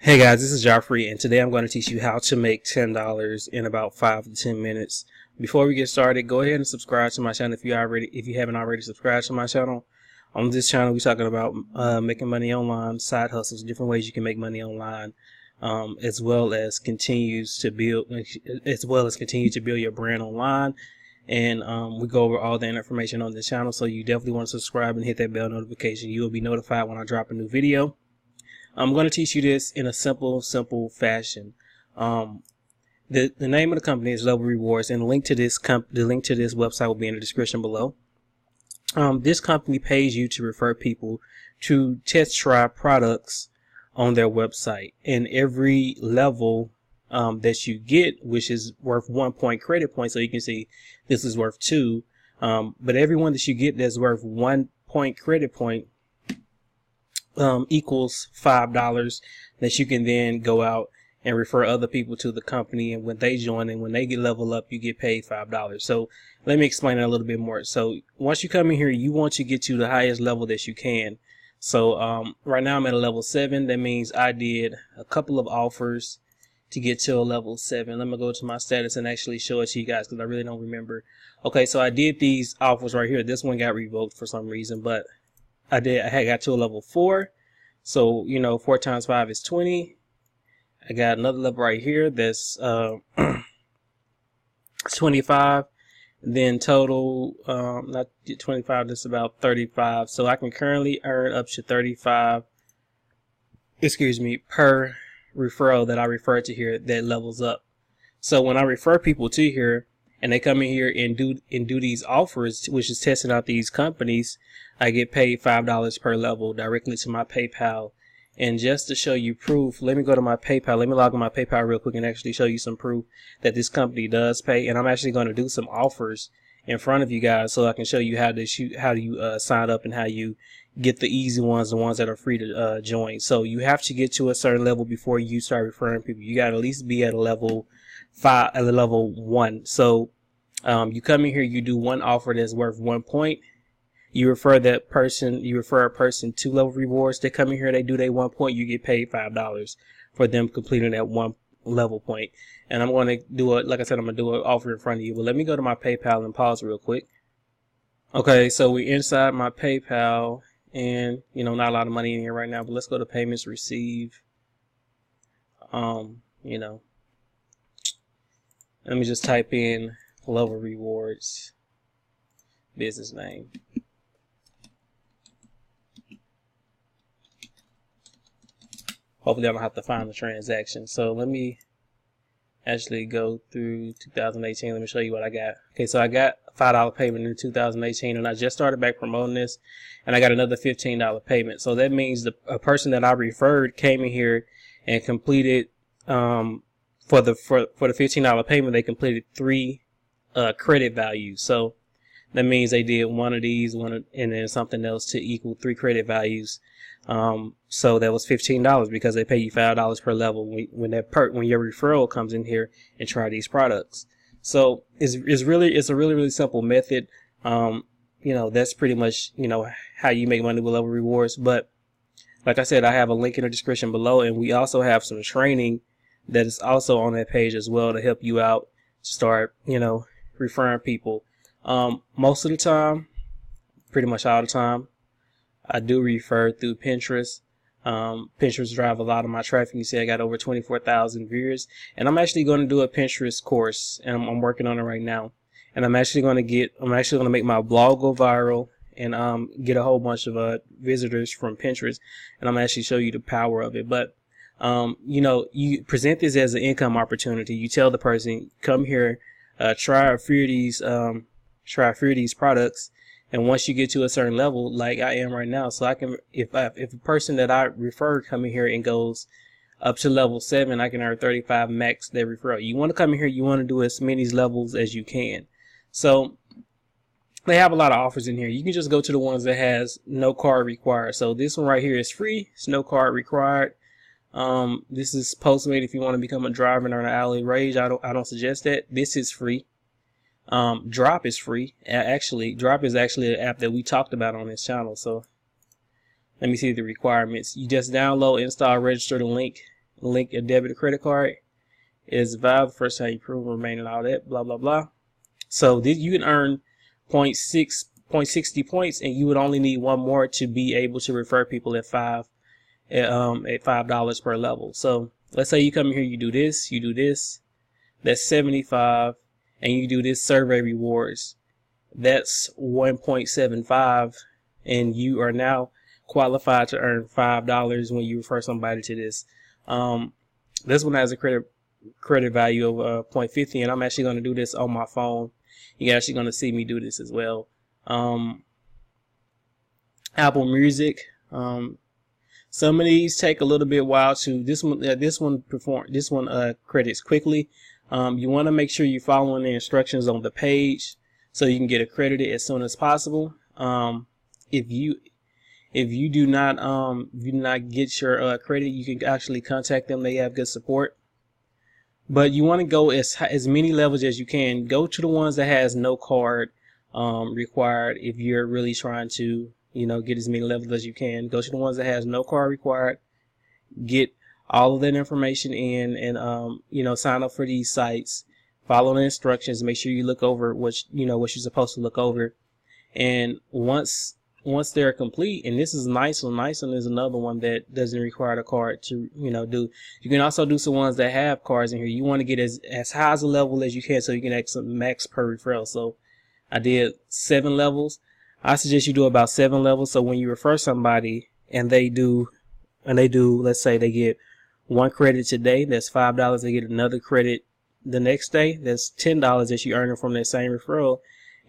Hey guys, this is Joffrey, and today I'm going to teach you how to make $10 in about 5 to 10 minutes. Before we get started, go ahead and subscribe to my channel if you haven't already subscribed to my channel. On this channel, we're talking about making money online, side hustles, different ways you can make money online, as well as continue to build your brand online. And we go over all the information on this channel, so you definitely want to subscribe and hit that bell notification. You will be notified when I drop a new video. I'm going to teach you this in a simple fashion. The name of the company is Level Rewards, and the link to this website will be in the description below. This company pays you to refer people to test drive products on their website, and every level that you get, which is worth 1 point credit point, so you can see this is worth 2, but every one that you get that's worth 1 point credit point equals $5 that you can then go out and refer other people to the company, and when they join and when they get level up, you get paid $5. So let me explain it a little bit more. So once you come in here, you want to get to the highest level that you can. So right now I'm at a level 7. That means I did a couple of offers to get to a level 7. Let me go to my status and actually show it to you guys because I really don't remember. Okay, so I did these offers right here. This one got revoked for some reason, but I had got to a level 4. So, 4 times 5 is 20. I got another level right here that's 25. Then total, not 25, that's about 35. So I can currently earn up to 35, per referral that I refer to here that levels up. So when I refer people to here, and they come in here and do these offers, which is testing out these companies, I get paid $5 per level directly to my PayPal. And just to show you proof, let me go to my PayPal. Let me log on my PayPal real quick and actually show you some proof that this company does pay. And I'm actually going to do some offers in front of you guys so I can show you how you sign up and how you get the easy ones, the ones that are free to join. So you have to get to a certain level before you start referring people. You got to at least be at a level 5, at a level 1. So you come in here, you do one offer that's worth 1 point. You refer a person 2 level rewards. They come in here, they do their 1 point, you get paid $5 for them completing that 1 level point. And I'm going to do it, like I said, I'm going to do an offer in front of you. But let me go to my PayPal and pause real quick. Okay, so we're inside my PayPal, and not a lot of money in here right now, but let's go to payments, receive. Let me just type in Level Rewards business name. Hopefully I don't have to find the transaction. So let me actually go through 2018. Let me show you what I got. Okay, so I got a $5 payment in 2018, and I just started back promoting this, and I got another $15 payment. So that means a person that I referred came in here and completed for the $15 payment, they completed 3 credit values. So that means they did one of these, and then something else to equal 3 credit values. So that was $15 because they pay you $5 per level when your referral comes in here and try these products. So it's a really simple method. That's pretty much how you make money with Level Rewards. But like I said, I have a link in the description below, and we also have some training that is also on that page as well to help you out to start referring people. Most of the time, pretty much all the time, I do refer through Pinterest. Pinterest drive a lot of my traffic. You see I got over 24,000 viewers, and I'm actually going to do a Pinterest course, and I'm working on it right now. And I'm actually going to make my blog go viral and get a whole bunch of visitors from Pinterest, and I'm actually show you the power of it. But you present this as an income opportunity. You tell the person, come here, try a few of these products. And once you get to a certain level, like I am right now, so I can, if a person that I refer come in here and goes up to level 7, I can earn 35 max their referral. You want to come in here, you want to do as many levels as you can. So they have a lot of offers in here. You can just go to the ones that has no card required. So this one right here is free. It's no card required. This is Postmate if you want to become a driver and earn an hourly wage. I don't suggest that. This is free. Drop is free. Drop is actually an app that we talked about on this channel. So let me see the requirements. You just download, install, register the link link a debit or credit card. It is valid the first time you prove remain and all that, blah, blah, blah. So this, you can earn 0.60 points, and you would only need one more to be able to refer people at $5 per level. So let's say you come here, you do this, that's 75, and you do this survey rewards, that's 1.75, and you are now qualified to earn $5 when you refer somebody to this. This one has a credit value of 0.50, and I'm actually going to do this on my phone. You're actually going to see me do this as well. Apple Music. Some of these take a little bit while to. This one credits quickly. You want to make sure you're following the instructions on the page so you can get accredited as soon as possible. If you do not get your credit, you can actually contact them. They have good support. But you want to go as many levels as you can. Go to the ones that has no card required. If you're really trying to, get as many levels as you can, go to the ones that has no card required. Get all of that information in, and sign up for these sites. Follow the instructions. Make sure you look over what you're supposed to look over. And once they're complete, and this is nice one. Nice one is another one that doesn't require a card to do. You can also do some ones that have cards in here. You want to get as high as a level as you can so you can have some max per referral. So I did 7 levels. I suggest you do about 7 levels. So when you refer somebody and they do, let's say they get 1 credit today, that's $5. They get another credit the next day, that's $10 that you earn from that same referral.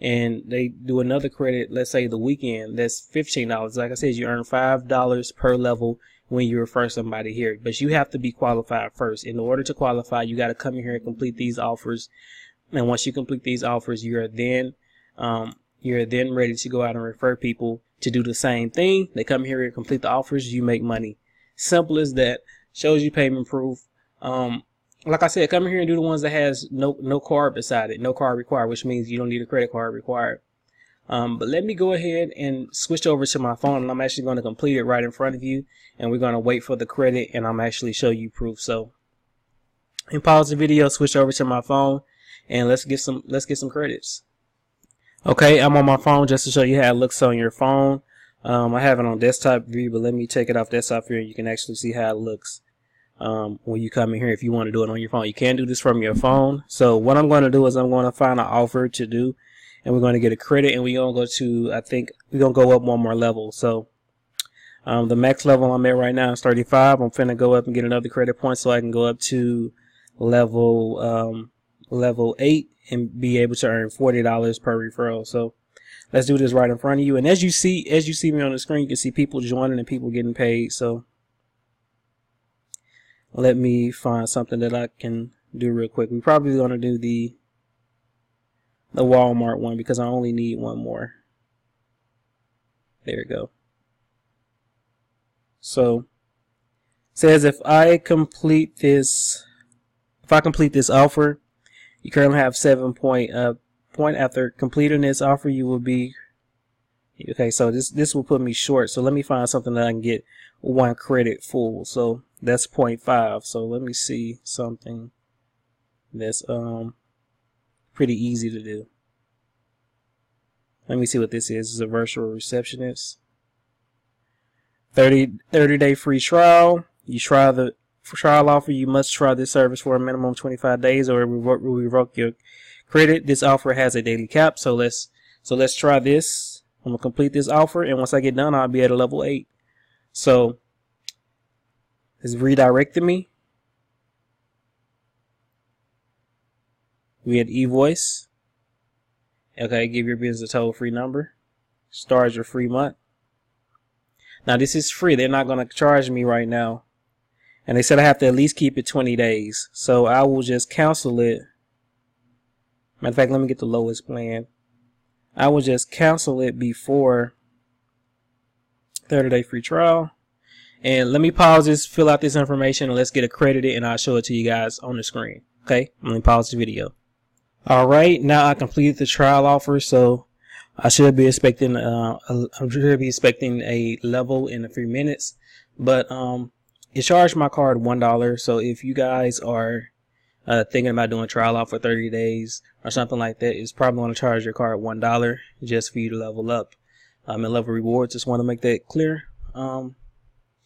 And they do another credit, let's say the weekend, that's $15. Like I said, you earn $5 per level when you refer somebody here. But you have to be qualified first. In order to qualify, you got to come in here and complete these offers. And once you complete these offers, you're then ready to go out and refer people to do the same thing. They come here and complete the offers, you make money. Simple as that. Shows you payment proof. Like I said, come here and do the ones that has no card beside it, no card required, which means you don't need a credit card required. But let me go ahead and switch over to my phone, and I'm actually going to complete it right in front of you, and we're going to wait for the credit, and I'm actually show you proof. So, and pause the video, switch over to my phone, and let's get some credits. Okay, I'm on my phone just to show you how it looks on your phone. I have it on desktop view, but let me take it off desktop view, and you can actually see how it looks. When you come in here, if you want to do it on your phone, you can do this from your phone. So what I'm going to do is I'm going to find an offer to do, and we're going to get a credit, and we're going to go to, I think we're going to go up 1 more level. So the max level I'm at right now is 35. I'm finna go up and get another credit point so I can go up to level 8 and be able to earn $40 per referral. So let's do this right in front of you. And as you see me on the screen, you can see people joining and people getting paid. So let me find something that I can do real quick. We're probably going to do the Walmart one because I only need 1 more. There we go. So it says if I complete this offer, you currently have 7 point after completing this offer, you will be okay. So this will put me short. So let me find something that I can get 1 credit full. So that's 0.5. So let me see something that's pretty easy to do. Let me see what this is. This is a virtual receptionist. 30-day free trial. You try the trial offer. You must try this service for a minimum of 25 days or it will revoke your credit. This offer has a daily cap. So let's try this. I'm gonna complete this offer, and once I get done, I'll be at a level 8. So it's redirected me. We had eVoice. Okay, give your business a toll-free number. Start your free month. Now this is free. They're not going to charge me right now. And they said I have to at least keep it 20 days. So I will just cancel it. Matter of fact, let me get the lowest plan. I will just cancel it before 30-day free trial. And let me pause this, fill out this information, and let's get accredited, and I'll show it to you guys on the screen. Okay, let me pause the video. All right, now I completed the trial offer, so I should be expecting a level in a few minutes. But it charged my card $1. So if you guys are thinking about doing trial out for 30 days or something like that, it's probably going to charge your card $1 just for you to level up and level rewards. Just want to make that clear.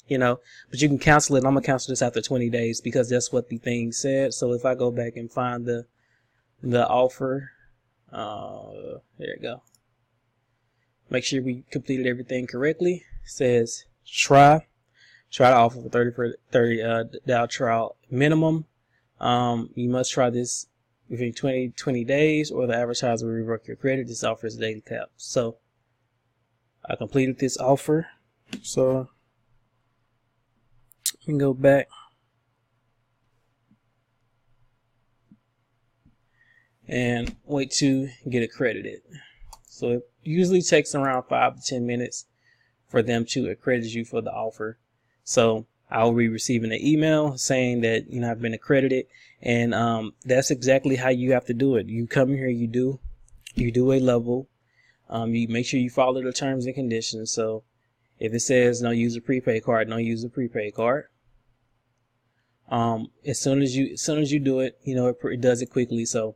You know, but you can cancel it. I'm gonna cancel this after 20 days because that's what the thing said. So if I go back and find the offer, there you go. Make sure we completed everything correctly. It says try the offer for 30 day trial minimum. You must try this within 20 days, or the advertiser will revoke your credit. This offer is daily cap. So I completed this offer. So we can go back and wait to get accredited. So it usually takes around 5 to 10 minutes for them to accredit you for the offer. So I'll be receiving an email saying that, you know, I've been accredited, and that's exactly how you have to do it. You come here, you do a level, you make sure you follow the terms and conditions. So if it says don't use a prepaid card, don't use a prepaid card. As soon as you do it, you know, it does it quickly. So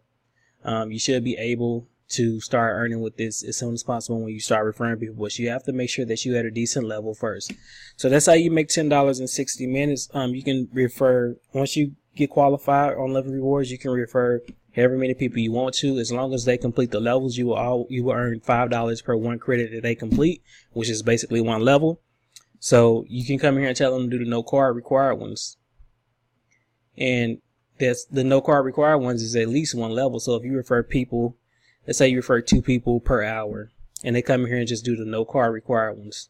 you should be able to start earning with this as soon as possible when you start referring people. But you have to make sure that you at a decent level first. So that's how you make $10 in 60 minutes. You can refer, once you get qualified on Level Rewards, you can refer however many people you want to. As long as they complete the levels, you will earn $5 per one credit that they complete, which is basically one level. So you can come here and tell them to do the no card required ones. And that's the no card required ones is at least one level. So if you refer people, let's say you refer 2 people per hour, and they come here and just do the no card required ones,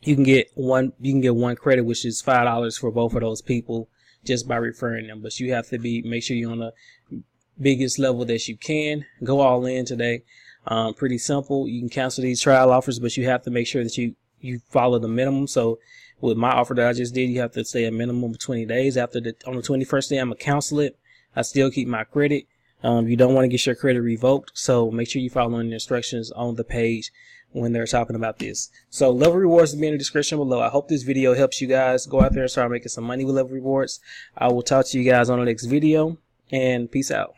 you can get one credit, which is $5 for both of those people just by referring them. But you have to make sure you're on the biggest level that you can. Go all in today. Pretty simple. You can cancel these trial offers, but you have to make sure that you follow the minimum. So with my offer that I just did, you have to stay a minimum of 20 days. On the 21st day, I'm gonna cancel it. I still keep my credit. You don't want to get your credit revoked, so make sure you're following the instructions on the page when they're talking about this. So Level Rewards will be in the description below. I hope this video helps you guys go out there and start making some money with Level Rewards. I will talk to you guys on the next video, and peace out.